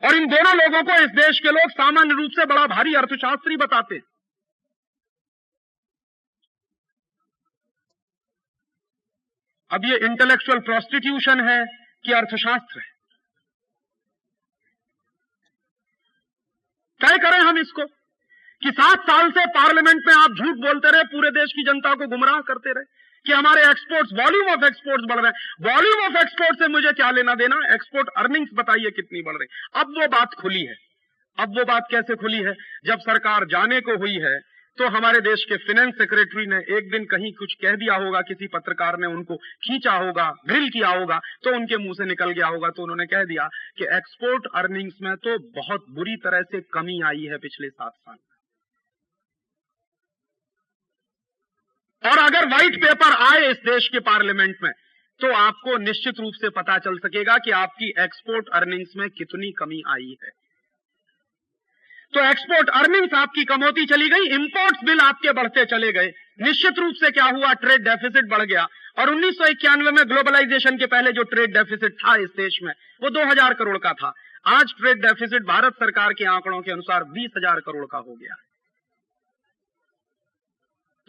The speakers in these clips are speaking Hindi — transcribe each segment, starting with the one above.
और इन दोनों लोगों को इस देश के लोग सामान्य रूप से बड़ा भारी अर्थशास्त्री बताते हैं। अब ये इंटेलेक्चुअल प्रोस्टिट्यूशन है कि अर्थशास्त्र है? तय करें हम इसको कि 7 साल से पार्लियामेंट में आप झूठ बोलते रहे, पूरे देश की जनता को गुमराह करते रहे कि हमारे एक्सपोर्ट्स, वॉल्यूम ऑफ एक्सपोर्ट्स बढ़ रहे हैं। वॉल्यूम ऑफ एक्सपोर्ट से मुझे क्या लेना देना, एक्सपोर्ट अर्निंग्स बताइए कितनी बढ़ रही। अब वो बात खुली है। अब वो बात कैसे खुली है? जब सरकार जाने को हुई है तो हमारे देश के फाइनेंस सेक्रेटरी ने एक दिन कहीं कुछ कह दिया होगा, किसी पत्रकार ने उनको खींचा होगा, ग्रिल किया होगा, तो उनके मुंह से निकल गया होगा, तो उन्होंने कह दिया कि एक्सपोर्ट अर्निंग्स में तो बहुत बुरी तरह से कमी आई है पिछले 7 साल में। और अगर व्हाइट पेपर आए इस देश के पार्लियामेंट में तो आपको निश्चित रूप से पता चल सकेगा कि आपकी एक्सपोर्ट अर्निंग्स में कितनी कमी आई है। तो एक्सपोर्ट अर्निंग्स आपकी कम होती चली गई, इंपोर्ट्स बिल आपके बढ़ते चले गए। निश्चित रूप से क्या हुआ, ट्रेड डेफिसिट बढ़ गया। और 1991 में ग्लोबलाइजेशन के पहले जो ट्रेड डेफिसिट था इस देश में वो 2000 करोड़ का था। आज ट्रेड डेफिसिट भारत सरकार के आंकड़ों के अनुसार 20,000 करोड़ का हो गया।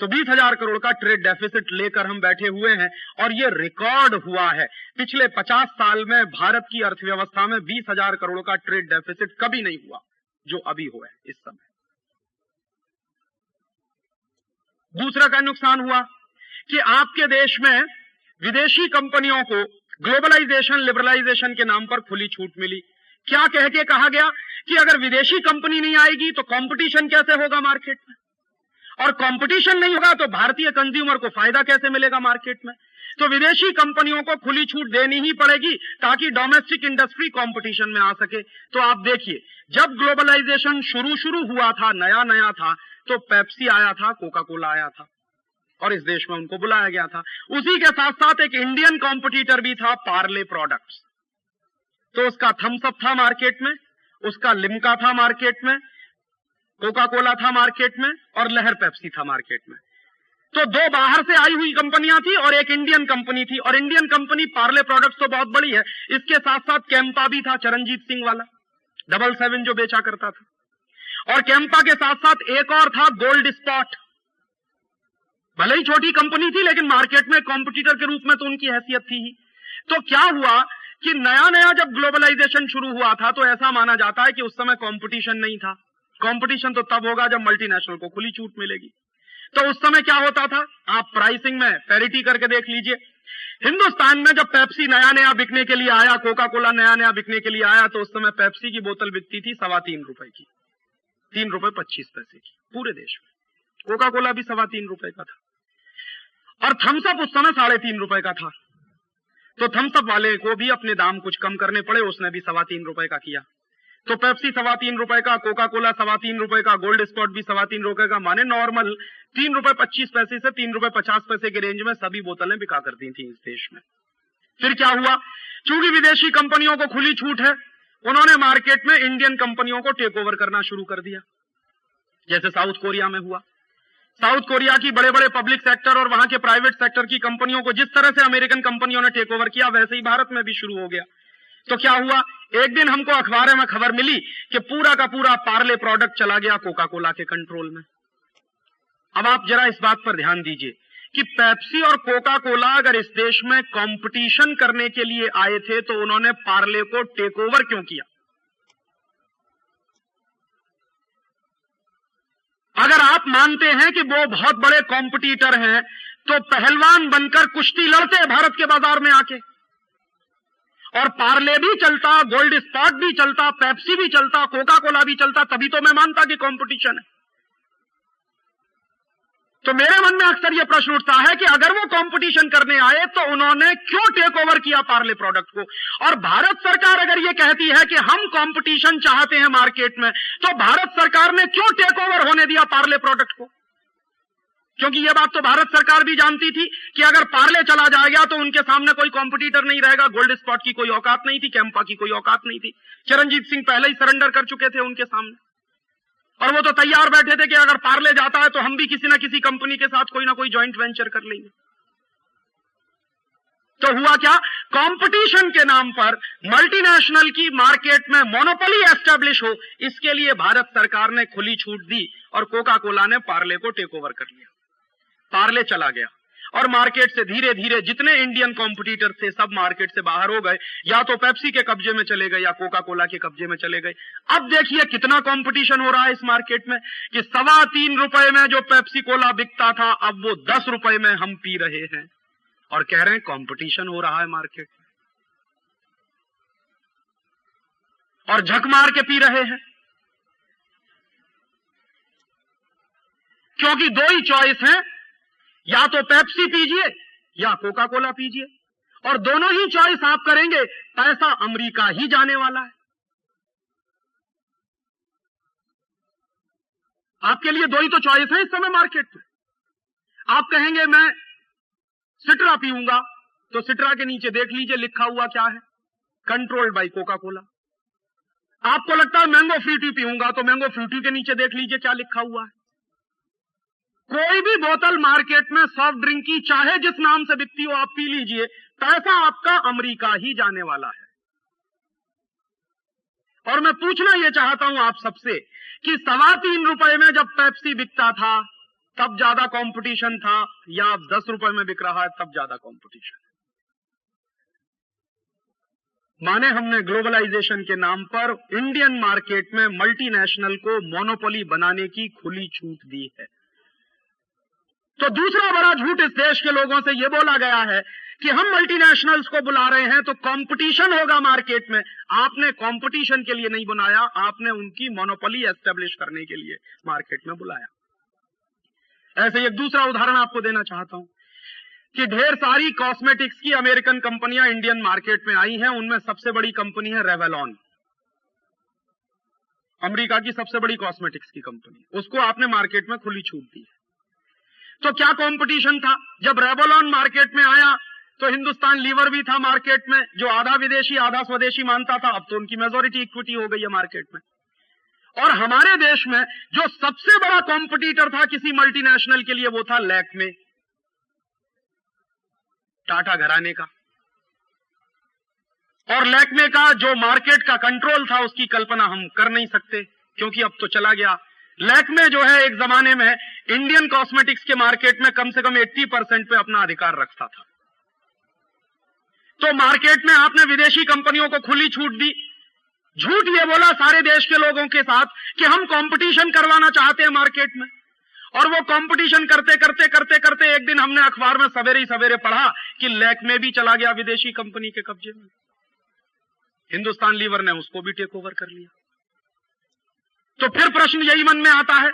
तो 20,000 करोड़ का ट्रेड डेफिसिट लेकर हम बैठे हुए हैं और ये रिकॉर्ड हुआ है। पिछले 50 साल में भारत की अर्थव्यवस्था में 20,000 करोड़ का ट्रेड डेफिसिट कभी नहीं हुआ जो अभी हुआ है इस समय। दूसरा क्या नुकसान हुआ कि आपके देश में विदेशी कंपनियों को ग्लोबलाइजेशन, लिबरलाइजेशन के नाम पर खुली छूट मिली। क्या कह के कहा गया कि अगर विदेशी कंपनी नहीं आएगी तो कंपटीशन कैसे होगा मार्केट में, और कंपटीशन नहीं होगा तो भारतीय कंज्यूमर को फायदा कैसे मिलेगा मार्केट में। तो विदेशी कंपनियों को खुली छूट देनी ही पड़ेगी ताकि डोमेस्टिक इंडस्ट्री कंपटीशन में आ सके। तो आप देखिए, जब ग्लोबलाइजेशन शुरू हुआ था, नया नया था, तो पेप्सी आया था, कोका कोला आया था और इस देश में उनको बुलाया गया था। उसी के साथ साथ एक इंडियन कॉम्पिटिटर भी था, पार्ले प्रोडक्ट्स। तो उसका थम्स अप था मार्केट में, उसका लिम्का था मार्केट में, कोका कोला था मार्केट में और लहर पेप्सी था मार्केट में। तो 2 बाहर से आई हुई कंपनियां थी और एक इंडियन कंपनी थी। और इंडियन कंपनी पार्ले प्रोडक्ट्स तो बहुत बड़ी है, इसके साथ साथ कैंपा भी था, चरणजीत सिंह वाला 777 जो बेचा करता था। और कैंपा के साथ साथ एक और था, गोल्ड स्पॉट। भले ही छोटी कंपनी थी लेकिन मार्केट में कॉम्पिटिटर के रूप में तो उनकी हैसियत थी ही। तो क्या हुआ कि नया नया जब ग्लोबलाइजेशन शुरू हुआ था तो ऐसा माना जाता है कि उस समय कॉम्पिटिशन नहीं था। कॉम्पिटिशन तो तब होगा जब मल्टीनेशनल को खुली छूट मिलेगी। तो उस समय क्या होता था, आप प्राइसिंग में पैरिटी करके देख लीजिए। हिंदुस्तान में जब पेप्सी नया नया बिकने के लिए आया, कोका कोला नया नया बिकने के लिए आया, तो उस समय पेप्सी की बोतल बिकती थी 3.25 रुपए की, 3 रुपए 25 पैसे की पूरे देश में। कोका कोला भी 3.25 रुपए का था और थम्स अप उस समय 3.5 रुपए का था। तो थम्स अप वाले को भी अपने दाम कुछ कम करने पड़े, उसने भी 3.25 रुपए का किया। तो पेप्सी 3.25 रुपए का, कोका कोला 3.25 रुपए का, गोल्ड स्पॉट भी 3.25 रुपए का, माने नॉर्मल 3 रुपए 25 पैसे से 3 रुपए 50 पैसे के रेंज में सभी बोतलें बिका करती थी इस देश में। फिर क्या हुआ, चूंकि विदेशी कंपनियों को खुली छूट है, उन्होंने मार्केट में इंडियन कंपनियों को टेक ओवर करना शुरू कर दिया, जैसे साउथ कोरिया में हुआ। साउथ कोरिया की बड़े बड़े पब्लिक सेक्टर और वहां के प्राइवेट सेक्टर की कंपनियों को जिस तरह से अमेरिकन कंपनियों ने टेक ओवर किया, वैसे ही भारत में भी शुरू हो गया। तो क्या हुआ, एक दिन हमको अखबार में खबर मिली कि पूरा का पूरा पार्ले प्रोडक्ट चला गया कोका कोला के कंट्रोल में। अब आप जरा इस बात पर ध्यान दीजिए कि पेप्सी और कोका कोला अगर इस देश में कंपटीशन करने के लिए आए थे तो उन्होंने पार्ले को टेक ओवर क्यों किया? अगर आप मानते हैं कि वो बहुत बड़े कॉम्पिटिटर हैं तो पहलवान बनकर कुश्ती लड़ते भारत के बाजार में आके, और पार्ले भी चलता, गोल्ड स्पॉट भी चलता, पेप्सी भी चलता, कोका कोला भी चलता, तभी तो मैं मानता कि कंपटीशन है। तो मेरे मन में अक्सर यह प्रश्न उठता है कि अगर वो कंपटीशन करने आए तो उन्होंने क्यों टेक ओवर किया पार्ले प्रोडक्ट को? और भारत सरकार अगर ये कहती है कि हम कंपटीशन चाहते हैं मार्केट में, तो भारत सरकार ने क्यों टेक ओवर होने दिया पार्ले प्रोडक्ट को? क्योंकि यह बात तो भारत सरकार भी जानती थी कि अगर पार्ले चला जाएगा तो उनके सामने कोई कॉम्पिटिटर नहीं रहेगा। गोल्ड स्पॉट की कोई औकात नहीं थी, कैंपा की कोई औकात नहीं थी, चरणजीत सिंह पहले ही सरेंडर कर चुके थे उनके सामने, और वो तो तैयार बैठे थे कि अगर पार्ले जाता है तो हम भी किसी ना किसी कंपनी के साथ कोई ना कोई जॉइंट वेंचर कर लेंगे। तो हुआ क्या, कंपटीशन के नाम पर मल्टीनेशनल की मार्केट में मोनोपोली एस्टेब्लिश हो, इसके लिए भारत सरकार ने खुली छूट दी और कोका कोला ने पार्ले को टेक ओवर कर लिया। पार्ले चला गया और मार्केट से धीरे धीरे जितने इंडियन कॉम्पिटिटर थे सब मार्केट से बाहर हो गए, या तो पेप्सी के कब्जे में चले गए या कोका कोला के कब्जे में चले गए। अब देखिए कितना कंपटीशन हो रहा है इस मार्केट में कि 3.25 रुपए में जो पेप्सी कोला बिकता था अब वो 10 रुपए में हम पी रहे हैं और कह रहे हैं कंपटीशन हो रहा है मार्केट में, और झक मार के पी रहे हैं। क्योंकि दो ही चॉइस है, या तो पेप्सी पीजिए या कोका कोला पीजिए, और दोनों ही चॉइस आप करेंगे पैसा अमेरिका ही जाने वाला है। आपके लिए दो ही तो चॉइस है इस समय मार्केट में। आप कहेंगे मैं सिट्रा पीऊंगा, तो सिट्रा के नीचे देख लीजिए लिखा हुआ क्या है, कंट्रोल्ड बाय कोका कोला। आपको लगता है मैंगो फ्रूटी पीऊंगा, तो मैंगो फ्रूटी के नीचे देख लीजिए क्या लिखा हुआ है। कोई भी बोतल मार्केट में सॉफ्ट ड्रिंक की चाहे जिस नाम से बिकती हो आप पी लीजिए, पैसा आपका अमेरिका ही जाने वाला है। और मैं पूछना यह चाहता हूं आप सबसे कि 3.25 रुपए में जब पेप्सी बिकता था तब ज्यादा कंपटीशन था, या अब 10 रुपए में बिक रहा है तब ज्यादा कंपटीशन? माने हमने ग्लोबलाइजेशन के नाम पर इंडियन मार्केट में मल्टीनेशनल को मोनोपोली बनाने की खुली छूट दी है। तो दूसरा बड़ा झूठ इस देश के लोगों से यह बोला गया है कि हम मल्टीनेशनल्स को बुला रहे हैं तो कंपटीशन होगा मार्केट में। आपने कंपटीशन के लिए नहीं बुलाया, आपने उनकी मोनोपोली एस्टेब्लिश करने के लिए मार्केट में बुलाया। ऐसे एक दूसरा उदाहरण आपको देना चाहता हूं कि ढेर सारी कॉस्मेटिक्स की अमेरिकन कंपनियां इंडियन मार्केट में आई हैं। उनमें सबसे बड़ी कंपनी है रेवलॉन, अमेरिका की सबसे बड़ी कॉस्मेटिक्स की कंपनी। उसको आपने मार्केट में खुली छूट दी है। तो क्या कंपटीशन था? जब रेवलॉन मार्केट में आया तो हिंदुस्तान लीवर भी था मार्केट में, जो आधा विदेशी आधा स्वदेशी मानता था। अब तो उनकी मेजॉरिटी इक्विटी हो गई है मार्केट में। और हमारे देश में जो सबसे बड़ा कॉम्पिटिटर था किसी मल्टीनेशनल के लिए वो था लैक्मे, टाटा घराने का। और लैक्मे का जो मार्केट का कंट्रोल था उसकी कल्पना हम कर नहीं सकते, क्योंकि अब तो चला गया। लैक्मे जो है एक जमाने में इंडियन कॉस्मेटिक्स के मार्केट में कम से कम 80% पे अपना अधिकार रखता था। तो मार्केट में आपने विदेशी कंपनियों को खुली छूट दी, झूठ ये बोला सारे देश के लोगों के साथ कि हम कंपटीशन करवाना चाहते हैं मार्केट में। और वो कंपटीशन करते करते करते करते एक दिन हमने अखबार में सवेरे ही सवेरे पढ़ा कि लैक्मे भी चला गया विदेशी कंपनी के कब्जे में। हिंदुस्तान लीवर ने उसको भी टेक ओवर कर लिया। तो फिर प्रश्न यही मन में आता है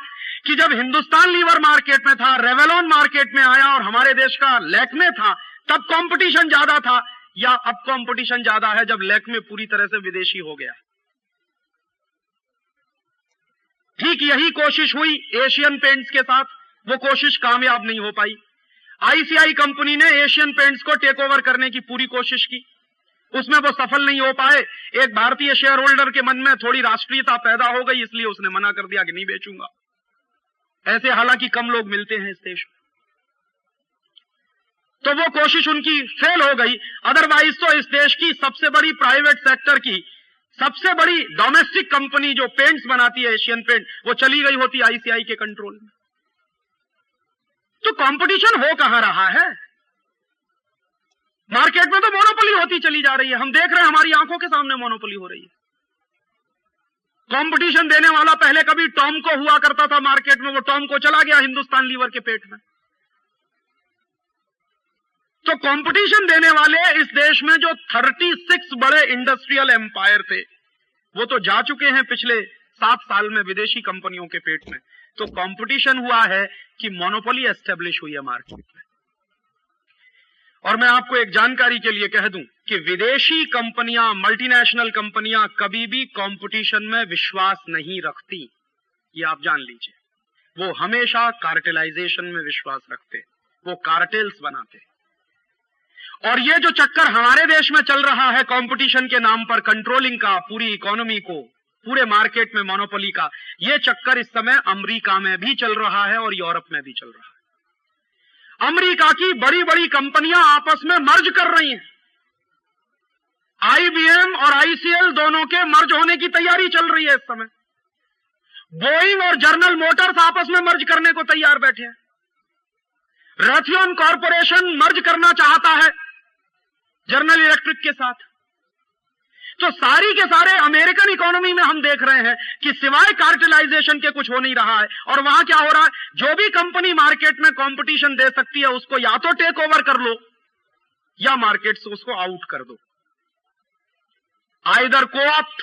कि जब हिंदुस्तान लीवर मार्केट में था, रेवलॉन मार्केट में आया और हमारे देश का लैक्मे था, तब कंपटीशन ज्यादा था, या अब कंपटीशन ज्यादा है जब लैक्मे पूरी तरह से विदेशी हो गया? ठीक यही कोशिश हुई एशियन पेंट्स के साथ, वो कोशिश कामयाब नहीं हो पाई। आईसीआई कंपनी ने एशियन पेंट्स को टेक ओवर करने की पूरी कोशिश की, उसमें वो सफल नहीं हो पाए। एक भारतीय शेयर होल्डर के मन में थोड़ी राष्ट्रीयता पैदा हो गई, इसलिए उसने मना कर दिया कि नहीं बेचूंगा। ऐसे हालांकि कम लोग मिलते हैं इस देश में। तो वो कोशिश उनकी फेल हो गई। अदरवाइज तो इस देश की सबसे बड़ी प्राइवेट सेक्टर की सबसे बड़ी डोमेस्टिक कंपनी जो पेंट्स बनाती है, एशियन पेंट, वो चली गई होती आईसीआई के कंट्रोल में। तो कंपटीशन हो कहां रहा है? मार्केट में तो मोनोपोली होती चली जा रही है। हम देख रहे हैं, हमारी आंखों के सामने मोनोपोली हो रही है। कंपटीशन देने वाला पहले कभी टॉमको हुआ करता था मार्केट में, वो टॉमको चला गया हिंदुस्तान लीवर के पेट में। तो कंपटीशन देने वाले इस देश में जो 36 बड़े इंडस्ट्रियल एम्पायर थे, वो तो जा चुके हैं पिछले 7 साल में विदेशी कंपनियों के पेट में। तो कंपटीशन हुआ है कि मोनोपोली एस्टेब्लिश हुई है मार्केट में। और मैं आपको एक जानकारी के लिए कह दूं कि विदेशी कंपनियां, मल्टीनेशनल कंपनियां कभी भी कंपटीशन में विश्वास नहीं रखती, ये आप जान लीजिए। वो हमेशा कार्टेलाइजेशन में विश्वास रखते, वो कार्टेल्स बनाते। और ये जो चक्कर हमारे देश में चल रहा है कंपटीशन के नाम पर कंट्रोलिंग का, पूरी इकोनॉमी को, पूरे मार्केट में मोनोपोली का, ये चक्कर इस समय अमेरिका में भी चल रहा है और यूरोप में भी चल रहा है। अमेरिका की बड़ी बड़ी कंपनियां आपस में मर्ज कर रही हैं। IBM और ICL दोनों के मर्ज होने की तैयारी चल रही है इस समय। बोइंग और जनरल मोटर्स आपस में मर्ज करने को तैयार बैठे हैं। रथियन कॉरपोरेशन मर्ज करना चाहता है जनरल इलेक्ट्रिक के साथ। तो सारी के सारे अमेरिकन इकोनॉमी में हम देख रहे हैं कि सिवाय कार्टेलाइजेशन के कुछ हो नहीं रहा है। और वहां क्या हो रहा है, जो भी कंपनी मार्केट में कंपटीशन दे सकती है उसको या तो टेक ओवर कर लो या मार्केट से उसको आउट कर दो। आइदर कोऑप्ट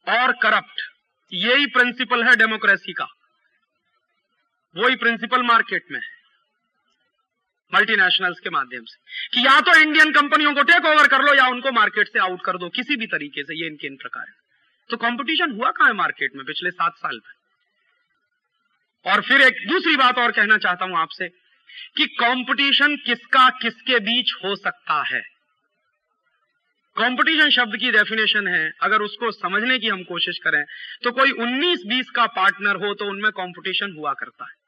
और करप्ट, यही प्रिंसिपल है डेमोक्रेसी का। वही प्रिंसिपल मार्केट में है मल्टीनेशनल्स के माध्यम से, कि या तो इंडियन कंपनियों को टेक ओवर कर लो या उनको मार्केट से आउट कर दो किसी भी तरीके से। ये इनके इन प्रकार है। तो कंपटीशन हुआ कहां है मार्केट में पिछले 7 साल में। और फिर एक दूसरी बात और कहना चाहता हूं आपसे कि कंपटीशन किसका किसके बीच हो सकता है। कंपटीशन शब्द की डेफिनेशन है, अगर उसको समझने की हम कोशिश करें तो कोई 19-20 का पार्टनर हो तो उनमें कंपटीशन हुआ करता है।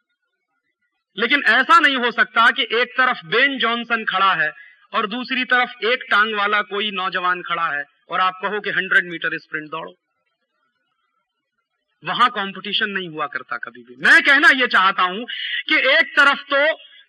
लेकिन ऐसा नहीं हो सकता कि एक तरफ बेन जॉनसन खड़ा है और दूसरी तरफ एक टांग वाला कोई नौजवान खड़ा है और आप कहो कि 100 मीटर स्प्रिंट दौड़ो। वहां कंपटीशन नहीं हुआ करता कभी भी। मैं कहना यह चाहता हूं कि एक तरफ तो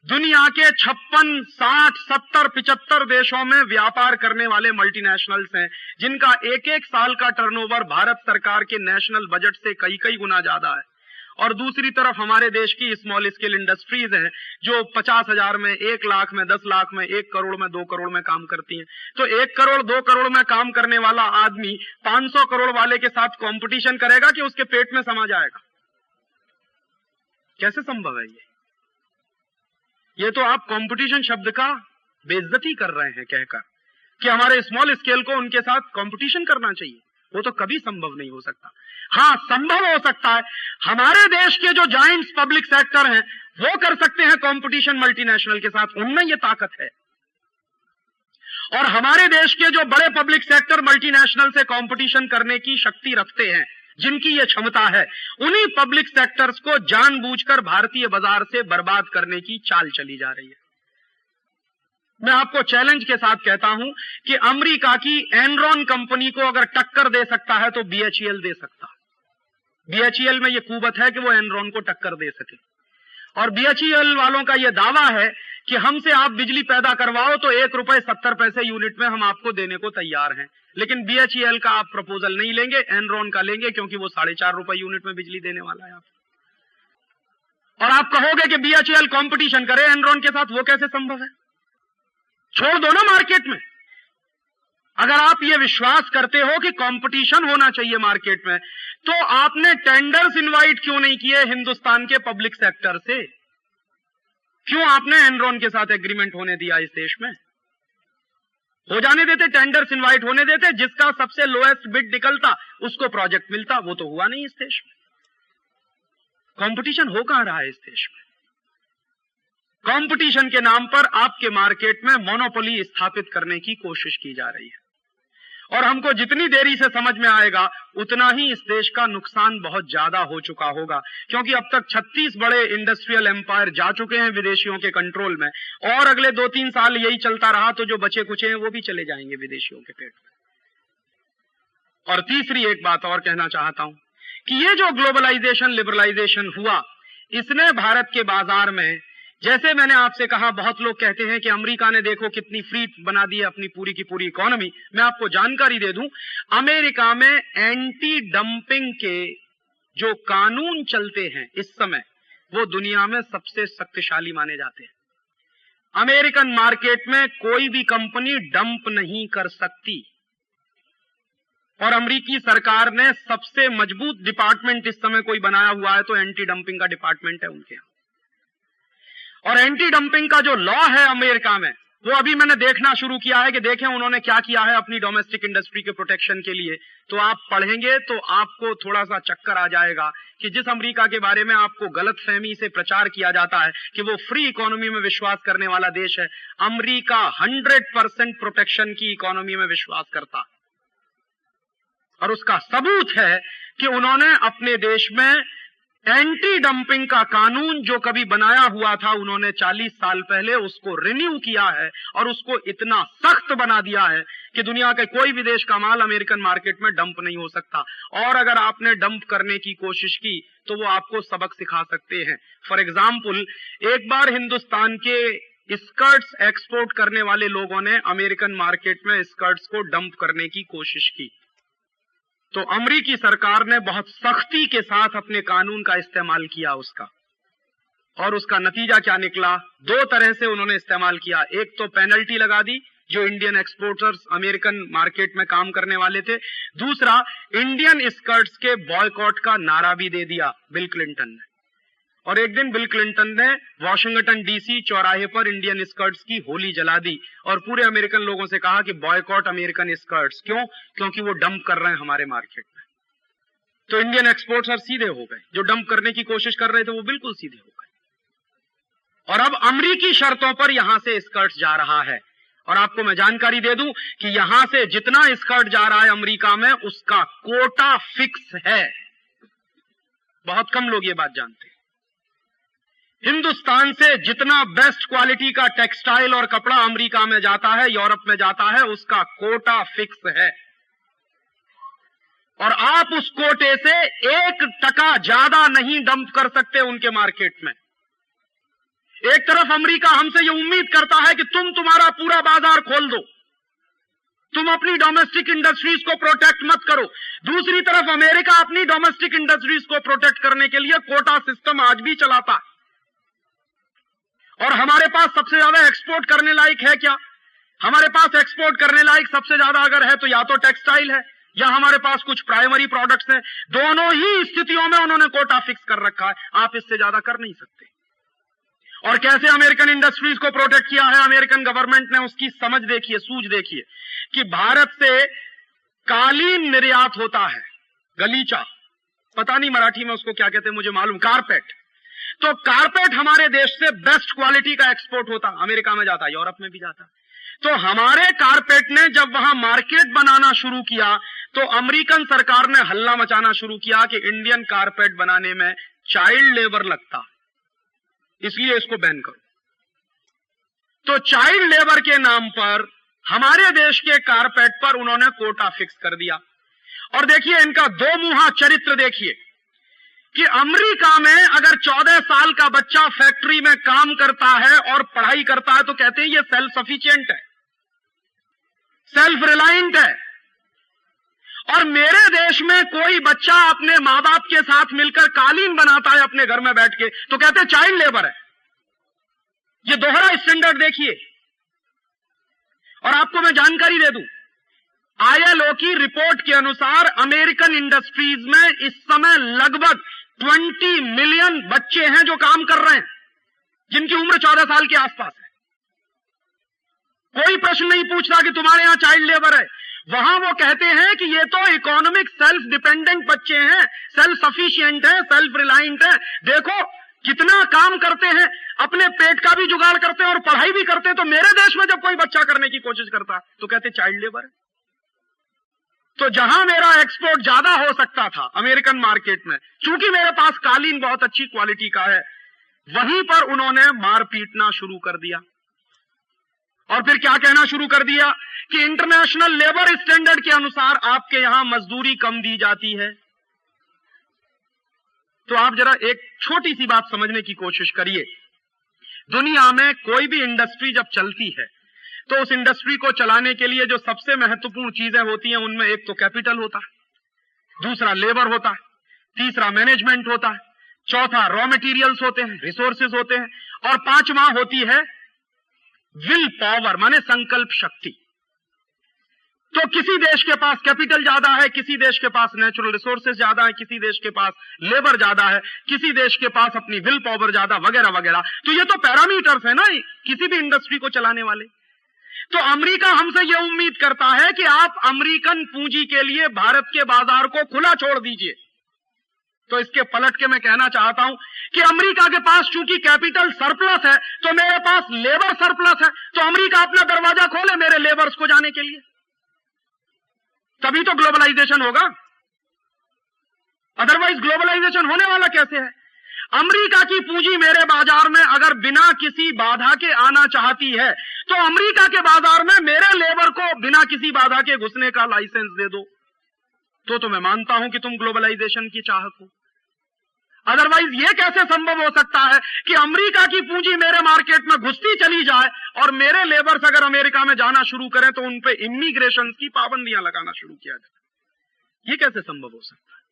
दुनिया के 56, 60, 70, 75 देशों में व्यापार करने वाले मल्टीनेशनल्स हैं जिनका एक एक साल का टर्नओवर भारत सरकार के नेशनल बजट से कई कई गुना ज्यादा है। और दूसरी तरफ हमारे देश की स्मॉल स्केल इंडस्ट्रीज हैं जो 50,000 में, 1 लाख में, 10 लाख में, 1 करोड़ में, 2 करोड़ में काम करती हैं। तो 1 करोड़ 2 करोड़ में काम करने वाला आदमी 500 करोड़ वाले के साथ कंपटीशन करेगा कि उसके पेट में समा जाएगा? कैसे संभव है ये तो आप कंपटीशन शब्द का बेइज्जती कर रहे हैं कहकर कि हमारे स्मॉल स्केल को उनके साथ कंपटीशन करना चाहिए। वो तो कभी संभव नहीं हो सकता। हां, संभव हो सकता है हमारे देश के जो जायंट्स पब्लिक सेक्टर हैं वो कर सकते हैं कंपटीशन मल्टीनेशनल के साथ, उनमें ये ताकत है। और हमारे देश के जो बड़े पब्लिक सेक्टर मल्टीनेशनल से कंपटीशन करने की शक्ति रखते हैं, जिनकी ये क्षमता है, उन्हीं पब्लिक सेक्टर्स को जानबूझकर भारतीय बाजार से बर्बाद करने की चाल चली जा रही है। मैं आपको चैलेंज के साथ कहता हूं कि अमेरिका की एनरॉन कंपनी को अगर टक्कर दे सकता है तो BHEL दे सकता है। BHEL में यह कुवत है कि वो एनरॉन को टक्कर दे सके। और BHEL वालों का यह दावा है कि हमसे आप बिजली पैदा करवाओ तो ₹1.70 यूनिट में हम आपको देने को तैयार हैं। लेकिन BHEL का आप प्रपोजल नहीं लेंगे, एनरॉन का लेंगे, क्योंकि वो ₹4.5 यूनिट में बिजली देने वाला है आपको। और आप कहोगे कि BHEL कंपटीशन करे एनरॉन के साथ, वो कैसे संभव है? छोड़ दो ना मार्केट में। अगर आप ये विश्वास करते हो कि कंपटीशन होना चाहिए मार्केट में, तो आपने टेंडर्स इनवाइट क्यों नहीं किए हिंदुस्तान के पब्लिक सेक्टर से? क्यों आपने एनरॉन के साथ एग्रीमेंट होने दिया इस देश में? हो जाने देते, टेंडर्स इनवाइट होने देते, जिसका सबसे लोएस्ट बिड निकलता उसको प्रोजेक्ट मिलता। वो तो हुआ नहीं इस देश में। कंपटीशन हो कहां रहा है इस देश में? कंपटीशन के नाम पर आपके मार्केट में मोनोपोली स्थापित करने की कोशिश की जा रही है। और हमको जितनी देरी से समझ में आएगा उतना ही इस देश का नुकसान बहुत ज्यादा हो चुका होगा, क्योंकि अब तक 36 बड़े इंडस्ट्रियल एम्पायर जा चुके हैं विदेशियों के कंट्रोल में, और अगले 2-3 साल यही चलता रहा तो जो बचे कुचे हैं वो भी चले जाएंगे विदेशियों के पेट में। और तीसरी एक बात और कहना चाहता हूं कि ये जो ग्लोबलाइजेशन, लिबरलाइजेशन हुआ, इसने भारत के बाजार में, जैसे मैंने आपसे कहा, बहुत लोग कहते हैं कि अमेरिका ने देखो कितनी फ्री बना दी है अपनी पूरी की पूरी इकोनॉमी। मैं आपको जानकारी दे दूं, अमेरिका में एंटी डंपिंग के जो कानून चलते हैं इस समय, वो दुनिया में सबसे शक्तिशाली माने जाते हैं। अमेरिकन मार्केट में कोई भी कंपनी डंप नहीं कर सकती। और अमेरिकी सरकार ने सबसे मजबूत डिपार्टमेंट इस समय कोई बनाया हुआ है तो एंटी डंपिंग का डिपार्टमेंट है उनके यहां। और एंटी डंपिंग का जो लॉ है अमेरिका में, वो अभी मैंने देखना शुरू किया है कि देखें उन्होंने क्या किया है अपनी डोमेस्टिक इंडस्ट्री के प्रोटेक्शन के लिए। तो आप पढ़ेंगे तो आपको थोड़ा सा चक्कर आ जाएगा कि जिस अमेरिका के बारे में आपको गलतफहमी से प्रचार किया जाता है कि वो फ्री इकोनॉमी में विश्वास करने वाला देश है, अमेरिका 100% प्रोटेक्शन की इकोनॉमी में विश्वास करता है। और उसका सबूत है कि उन्होंने अपने देश में एंटी डंपिंग का कानून जो कभी बनाया हुआ था उन्होंने 40 साल पहले उसको रिन्यू किया है और उसको इतना सख्त बना दिया है कि दुनिया के कोई भी देश का माल अमेरिकन मार्केट में डंप नहीं हो सकता। और अगर आपने डंप करने की कोशिश की तो वो आपको सबक सिखा सकते हैं। फॉर एग्जाम्पल, एक बार हिंदुस्तान के स्कर्ट्स एक्सपोर्ट करने वाले लोगों ने अमेरिकन मार्केट में स्कर्ट्स को डंप करने की कोशिश की, तो अमेरिकी सरकार ने बहुत सख्ती के साथ अपने कानून का इस्तेमाल किया उसका, और उसका नतीजा क्या निकला? 2 तरह से उन्होंने इस्तेमाल किया। एक तो पेनल्टी लगा दी जो इंडियन एक्सपोर्टर्स अमेरिकन मार्केट में काम करने वाले थे, दूसरा इंडियन स्कर्ट्स के बॉयकॉट का नारा भी दे दिया बिल क्लिंटन ने। और एक दिन बिल क्लिंटन ने वॉशिंगटन डीसी चौराहे पर इंडियन स्कर्ट्स की होली जला दी और पूरे अमेरिकन लोगों से कहा कि बॉयकॉट अमेरिकन स्कर्ट्स। क्यों? क्योंकि वो डंप कर रहे हैं हमारे मार्केट में। तो इंडियन एक्सपोर्टर सीधे हो गए, जो डंप करने की कोशिश कर रहे थे वो बिल्कुल सीधे हो गए। और अब अमेरिकी शर्तों पर यहां से स्कर्ट्स जा रहा है। और आपको मैं जानकारी दे दूं कि यहां से जितना स्कर्ट जा रहा है अमेरिका में, उसका कोटा फिक्स है। बहुत कम लोग ये बात जानते हैं। हिंदुस्तान से जितना बेस्ट क्वालिटी का टेक्सटाइल और कपड़ा अमेरिका में जाता है, यूरोप में जाता है, उसका कोटा फिक्स है। और आप उस कोटे से 1% ज्यादा नहीं डंप कर सकते उनके मार्केट में। एक तरफ अमेरिका हमसे ये उम्मीद करता है कि तुम तुम्हारा पूरा बाजार खोल दो, तुम अपनी डोमेस्टिक इंडस्ट्रीज को प्रोटेक्ट मत करो। दूसरी तरफ अमेरिका अपनी डोमेस्टिक इंडस्ट्रीज को प्रोटेक्ट करने के लिए कोटा सिस्टम आज भी चलाता है। और हमारे पास सबसे ज्यादा एक्सपोर्ट करने लायक है क्या? हमारे पास एक्सपोर्ट करने लायक सबसे ज्यादा अगर है तो या तो टेक्सटाइल है या हमारे पास कुछ प्राइमरी प्रोडक्ट्स हैं। दोनों ही स्थितियों में उन्होंने कोटा फिक्स कर रखा है, आप इससे ज्यादा कर नहीं सकते। और कैसे अमेरिकन इंडस्ट्रीज को प्रोटेक्ट किया है अमेरिकन गवर्नमेंट ने, उसकी समझ देखिए, सूझ देखिए कि भारत से कालीन निर्यात होता है, गलीचा, पता नहीं मराठी में उसको क्या कहते हैं मुझे मालूम, कारपेट। तो कारपेट हमारे देश से बेस्ट क्वालिटी का एक्सपोर्ट होता, अमेरिका में जाता, यूरोप में भी जाता। तो हमारे कारपेट ने जब वहां मार्केट बनाना शुरू किया तो अमेरिकन सरकार ने हल्ला मचाना शुरू किया कि इंडियन कारपेट बनाने में चाइल्ड लेबर लगता, इसलिए इसको बैन करो। तो चाइल्ड लेबर के नाम पर हमारे देश के कारपेट पर उन्होंने कोटा फिक्स कर दिया। और देखिए इनका दो मुहा चरित्र देखिए कि अमेरिका में अगर 14 साल का बच्चा फैक्ट्री में काम करता है और पढ़ाई करता है तो कहते हैं ये सेल्फ सफिशिएंट है, सेल्फ रिलायंट है। और मेरे देश में कोई बच्चा अपने मां बाप के साथ मिलकर कालीन बनाता है अपने घर में बैठ के तो कहते हैं चाइल्ड लेबर है। ये दोहरा स्टैंडर्ड देखिए। और आपको मैं जानकारी दे दूं, ILO की रिपोर्ट के अनुसार अमेरिकन इंडस्ट्रीज में इस समय लगभग 20 मिलियन बच्चे हैं जो काम कर रहे हैं, जिनकी उम्र 14 साल के आसपास है। कोई प्रश्न नहीं पूछता कि तुम्हारे यहां चाइल्ड लेबर है। वहां वो कहते हैं कि ये तो इकोनॉमिक सेल्फ डिपेंडेंट बच्चे हैं, सेल्फ सफिशिएंट है, सेल्फ रिलायंट है। देखो कितना काम करते हैं, अपने पेट का भी जुगाड़ करते हैं और पढ़ाई भी करते हैं। तो मेरे देश में जब कोई बच्चा करने की कोशिश करता तो कहते चाइल्ड लेबर है। तो जहां मेरा एक्सपोर्ट ज्यादा हो सकता था अमेरिकन मार्केट में, चूंकि मेरे पास कालीन बहुत अच्छी क्वालिटी का है, वहीं पर उन्होंने मार पीटना शुरू कर दिया। और फिर क्या कहना शुरू कर दिया कि इंटरनेशनल लेबर स्टैंडर्ड के अनुसार आपके यहां मजदूरी कम दी जाती है। तो आप जरा एक छोटी सी बात समझने की कोशिश करिए। दुनिया में कोई भी इंडस्ट्री जब चलती है तो उस इंडस्ट्री को चलाने के लिए जो सबसे महत्वपूर्ण चीजें होती हैं उनमें एक तो कैपिटल होता है, दूसरा लेबर होता है, तीसरा मैनेजमेंट होता है, चौथा रॉ मटेरियल्स होते हैं, रिसोर्सेज होते हैं, और पांचवा होती है विल पावर, माने संकल्प शक्ति। तो किसी देश के पास कैपिटल ज्यादा है, किसी देश के पास नेचुरल रिसोर्सेज ज्यादा है, किसी देश के पास लेबर ज्यादा है, किसी देश के पास अपनी विल पावर ज्यादा, वगैरह वगैरह। तो ये तो पैरामीटर्स है ना किसी भी इंडस्ट्री को चलाने वाले। तो अमेरिका हमसे यह उम्मीद करता है कि आप अमेरिकन पूंजी के लिए भारत के बाजार को खुला छोड़ दीजिए। तो इसके पलट के मैं कहना चाहता हूं कि अमेरिका के पास चूंकि कैपिटल सरप्लस है तो मेरे पास लेबर सरप्लस है, तो अमेरिका अपना दरवाजा खोले मेरे लेबर्स को जाने के लिए, तभी तो ग्लोबलाइजेशन होगा। अदरवाइज ग्लोबलाइजेशन होने वाला कैसे है? अमेरिका की पूंजी मेरे बाजार में अगर बिना किसी बाधा के आना चाहती है तो अमेरिका के बाजार में मेरे लेबर को बिना किसी बाधा के घुसने का लाइसेंस दे दो, तो मैं मानता हूं कि तुम ग्लोबलाइजेशन की चाहत हो। अदरवाइज ये कैसे संभव हो सकता है कि अमेरिका की पूंजी मेरे मार्केट में घुसती चली जाए और मेरे लेबर्स अगर अमेरिका में जाना शुरू करें तो उन पे इमिग्रेशन की पाबंदियां लगाना शुरू किया जाए? ये कैसे संभव हो सकता है?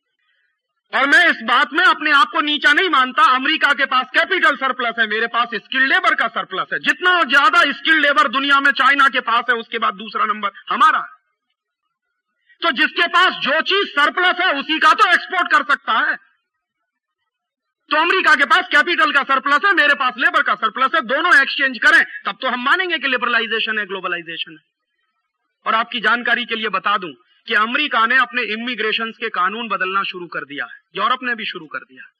और मैं इस बात में अपने आप को नीचा नहीं मानता। अमेरिका के पास कैपिटल सरप्लस है, मेरे पास स्किल्ड लेबर का सरप्लस है। जितना ज्यादा स्किल्ड लेबर दुनिया में चाइना के पास है, उसके बाद दूसरा नंबर हमारा है। तो जिसके पास जो चीज सरप्लस है उसी का तो एक्सपोर्ट कर सकता है। तो अमेरिका के पास कैपिटल का सरप्लस है, मेरे पास लेबर का सरप्लस है, दोनों एक्सचेंज करें तब तो हम मानेंगे कि लिबरलाइजेशन है, ग्लोबलाइजेशन है। और आपकी जानकारी के लिए बता दूं कि अमेरिका ने अपने इमिग्रेशन के कानून बदलना शुरू कर दिया है, यूरोप ने भी शुरू कर दिया है।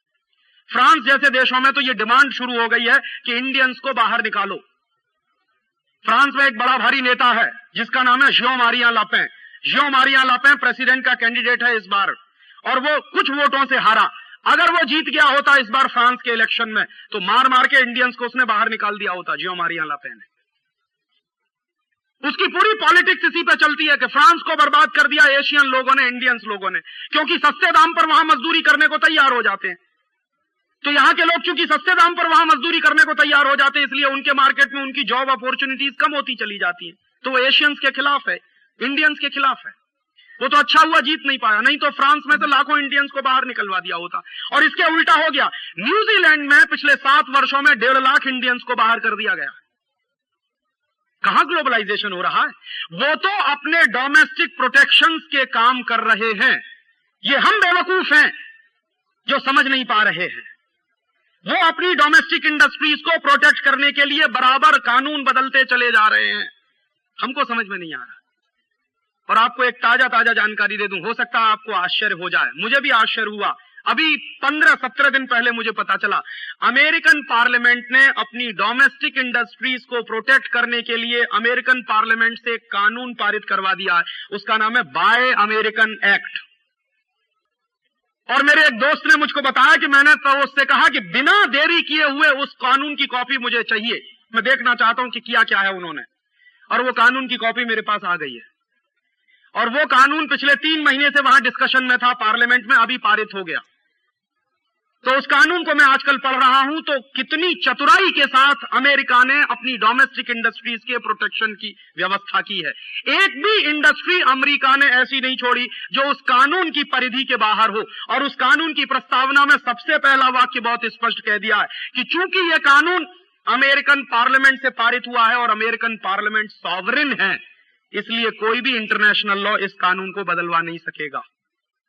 फ्रांस जैसे देशों में तो यह डिमांड शुरू हो गई है कि इंडियंस को बाहर निकालो। फ्रांस में एक बड़ा भारी नेता है जिसका नाम है जियो मारिया लापें। जियो मारिया लापें प्रेसिडेंट का कैंडिडेट है इस बार, और वो कुछ वोटों से हारा। अगर वो जीत गया होता इस बार फ्रांस के इलेक्शन में तो मार मार के इंडियंस को उसने बाहर निकाल दिया होता, जियो मारिया लापें ने। उसकी पूरी पॉलिटिक्स इसी पे चलती है कि फ्रांस को बर्बाद कर दिया एशियन लोगों ने, इंडियंस लोगों ने, क्योंकि सस्ते दाम पर वहां मजदूरी करने को तैयार हो जाते हैं। तो यहां के लोग चूंकि सस्ते दाम पर वहां मजदूरी करने को तैयार हो जाते हैं, इसलिए उनके मार्केट में उनकी जॉब अपॉर्चुनिटीज कम होती चली जाती है। तो वो एशियंस के खिलाफ है, इंडियंस के खिलाफ है। वो तो अच्छा हुआ जीत नहीं पाया, नहीं तो फ्रांस में तो लाखों इंडियंस को बाहर निकलवा दिया होता। और इसके उल्टा हो गया, न्यूजीलैंड में पिछले 7 वर्षों में 1.5 लाख इंडियंस को बाहर कर दिया गया। कहां ग्लोबलाइजेशन हो रहा है? वो तो अपने डोमेस्टिक प्रोटेक्शन के काम कर रहे हैं। ये हम बेवकूफ हैं जो समझ नहीं पा रहे हैं। वो अपनी डोमेस्टिक इंडस्ट्रीज को प्रोटेक्ट करने के लिए बराबर कानून बदलते चले जा रहे हैं, हमको समझ में नहीं आ रहा। और आपको एक ताजा जानकारी दे दूं, हो सकता है आपको आश्चर्य हो जाए, मुझे भी आश्चर्य हुआ। अभी 15-17 दिन पहले मुझे पता चला अमेरिकन पार्लियामेंट ने अपनी डोमेस्टिक इंडस्ट्रीज को प्रोटेक्ट करने के लिए अमेरिकन पार्लियामेंट से एक कानून पारित करवा दिया है। उसका नाम है बाय अमेरिकन एक्ट। और मेरे एक दोस्त ने मुझको बताया कि मैंने तो उससे कहा कि बिना देरी किए हुए उस कानून की कॉपी मुझे चाहिए, मैं देखना चाहता हूं कि किया क्या है उन्होंने। और वो कानून की कॉपी मेरे पास आ गई है। और वो कानून पिछले 3 महीने से वहां डिस्कशन में था पार्लियामेंट में, अभी पारित हो गया। तो उस कानून को मैं आजकल पढ़ रहा हूं तो कितनी चतुराई के साथ अमेरिका ने अपनी डोमेस्टिक इंडस्ट्रीज के प्रोटेक्शन की व्यवस्था की है। एक भी इंडस्ट्री अमेरिका ने ऐसी नहीं छोड़ी जो उस कानून की परिधि के बाहर हो। और उस कानून की प्रस्तावना में सबसे पहला वाक्य बहुत स्पष्ट कह दिया है कि चूंकि यह कानून अमेरिकन पार्लियामेंट से पारित हुआ है और अमेरिकन पार्लियामेंट सॉवरेन है, इसलिए कोई भी इंटरनेशनल लॉ इस कानून को बदलवा नहीं सकेगा।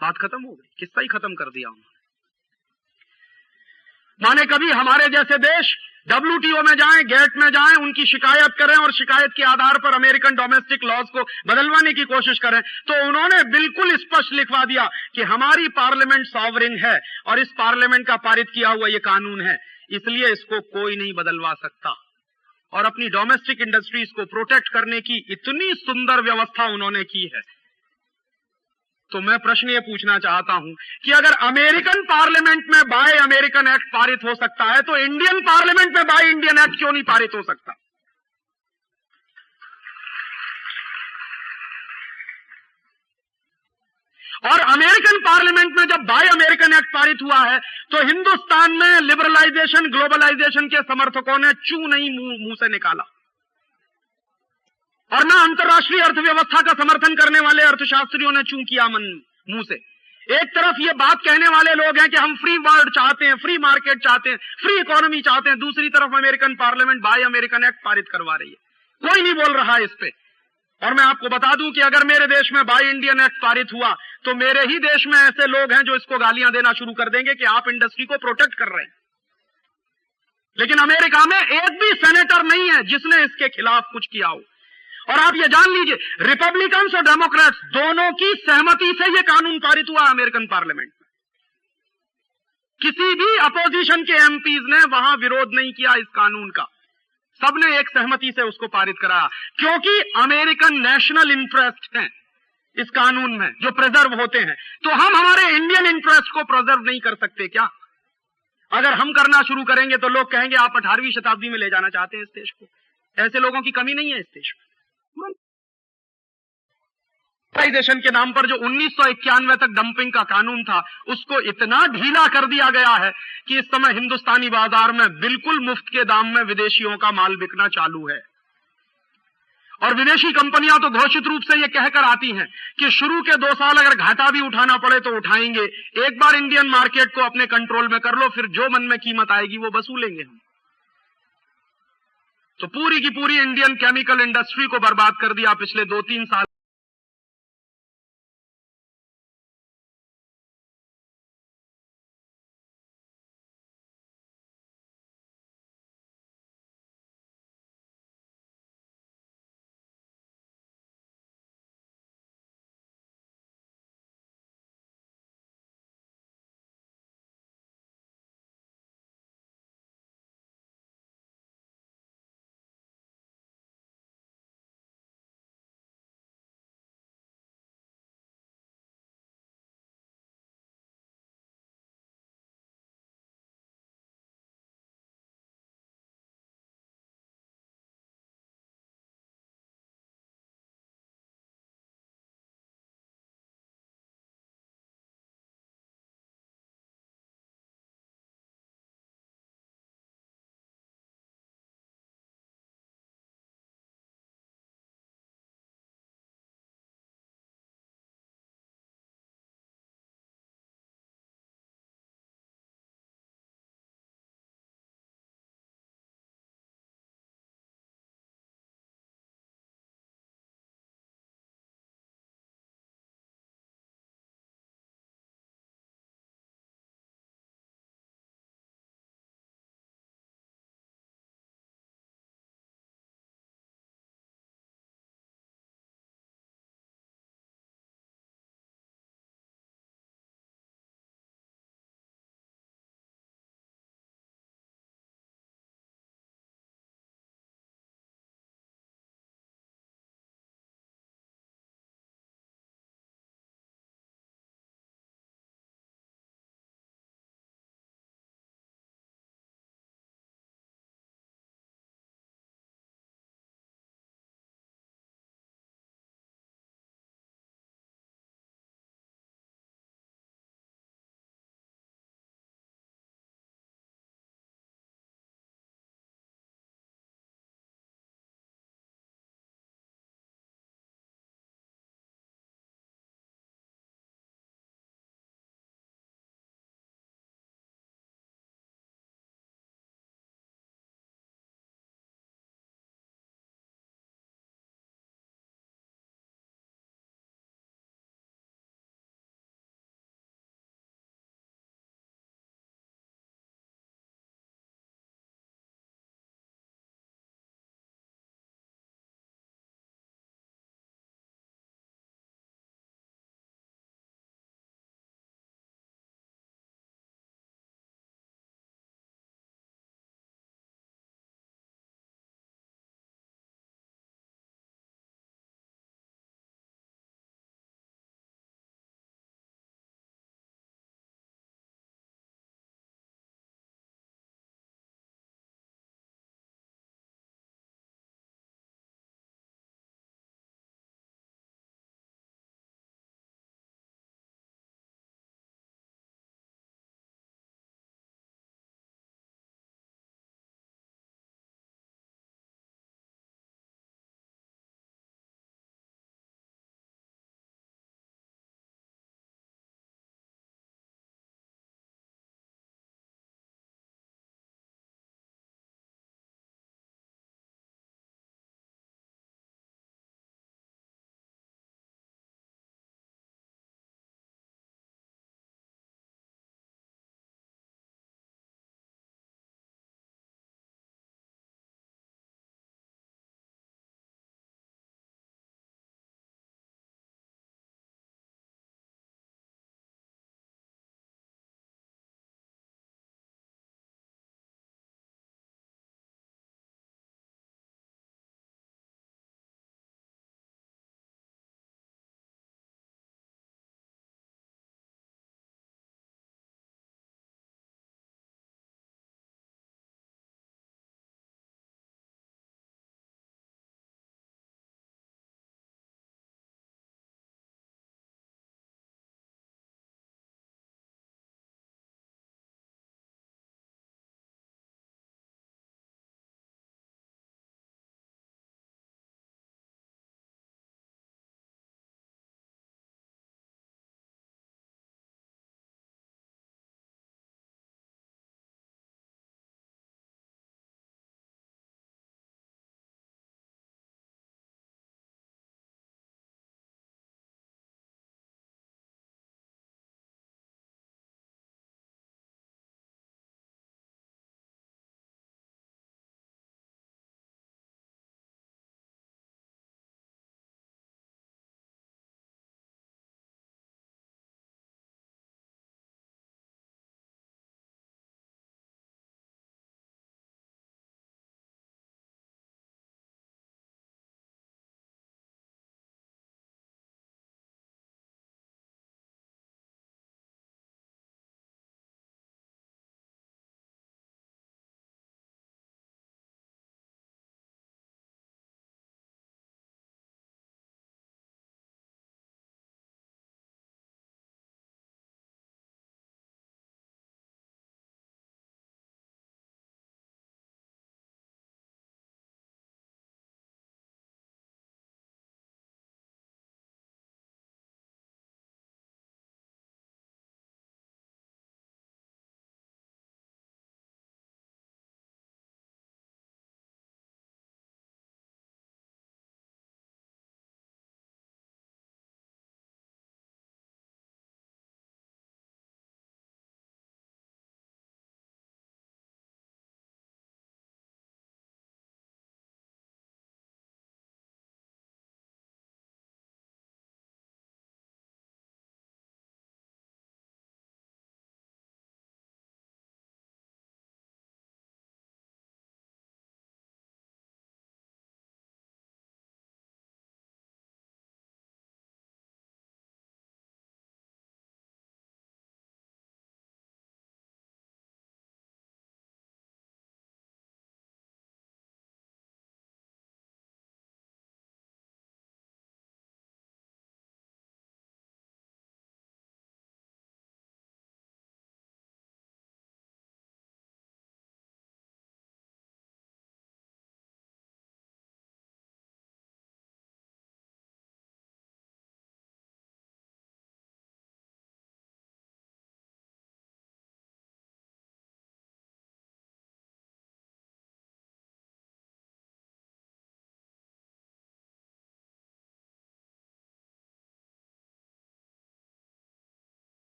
बात खत्म हो गई, किस्सा ही खत्म कर दिया उन्होंने। माने कभी हमारे जैसे देश WTO में जाएं, गेट में जाएं, उनकी शिकायत करें और शिकायत के आधार पर अमेरिकन डोमेस्टिक लॉज को बदलवाने की कोशिश करें, तो उन्होंने बिल्कुल स्पष्ट लिखवा दिया कि हमारी पार्लियामेंट सॉवरेन है और इस पार्लियामेंट का पारित किया हुआ यह कानून है, इसलिए इसको कोई नहीं बदलवा सकता। और अपनी डोमेस्टिक इंडस्ट्रीज को प्रोटेक्ट करने की इतनी सुंदर व्यवस्था उन्होंने की है। तो मैं प्रश्न ये पूछना चाहता हूं कि अगर अमेरिकन पार्लियामेंट में बाय अमेरिकन एक्ट पारित हो सकता है तो इंडियन पार्लियामेंट में बाय इंडियन एक्ट क्यों नहीं पारित हो सकता? और अमेरिकन पार्लियामेंट में जब बाय अमेरिकन एक्ट पारित हुआ है तो हिंदुस्तान में लिबरलाइजेशन, ग्लोबलाइजेशन के समर्थकों ने चू नहीं मुंह से निकाला, और ना अंतर्राष्ट्रीय अर्थव्यवस्था का समर्थन करने वाले अर्थशास्त्रियों ने चू किया मुंह से। एक तरफ ये बात कहने वाले लोग हैं कि हम फ्री वर्ल्ड चाहते हैं, फ्री मार्केट चाहते हैं, फ्री इकोनॉमी चाहते हैं, दूसरी तरफ American parliament bye American act पारित करवा रही है। कोई नहीं बोल रहा है इस पे। और मैं आपको बता दूं कि अगर मेरे देश में बाय इंडियन एक्ट पारित हुआ तो मेरे ही देश में ऐसे लोग हैं जो इसको गालियां देना शुरू कर देंगे कि आप इंडस्ट्री को प्रोटेक्ट कर रहे हैं। लेकिन अमेरिका में एक भी सेनेटर नहीं है जिसने इसके खिलाफ कुछ किया हो। और आप ये जान लीजिए, रिपब्लिकन्स और डेमोक्रेट्स दोनों की सहमति से यह कानून पारित हुआ अमेरिकन पार्लियामेंट में। किसी भी अपोजिशन के एमपीज ने वहां विरोध नहीं किया इस कानून का, सबने एक सहमति से उसको पारित कराया, क्योंकि अमेरिकन नेशनल इंटरेस्ट हैं इस कानून में जो प्रिजर्व होते हैं। तो हम हमारे इंडियन इंटरेस्ट को प्रिजर्व नहीं कर सकते क्या? अगर हम करना शुरू करेंगे तो लोग कहेंगे आप 18वीं शताब्दी में ले जाना चाहते हैं इस देश को। ऐसे लोगों की कमी नहीं है इस देश में। ग्लोबलाइजेशन के नाम पर जो 1991 तक डंपिंग का कानून था, उसको इतना ढीला कर दिया गया है कि इस समय हिंदुस्तानी बाजार में बिल्कुल मुफ्त के दाम में विदेशियों का माल बिकना चालू है। और विदेशी कंपनियां तो घोषित रूप से यह कहकर आती हैं कि शुरू के 2 साल अगर घाटा भी उठाना पड़े तो उठाएंगे, एक बार इंडियन मार्केट को अपने कंट्रोल में कर लो, फिर जो मन में कीमत आएगी वो वसूलेंगे हम। तो पूरी की पूरी इंडियन केमिकल इंडस्ट्री को बर्बाद कर दिया पिछले 2-3 साल।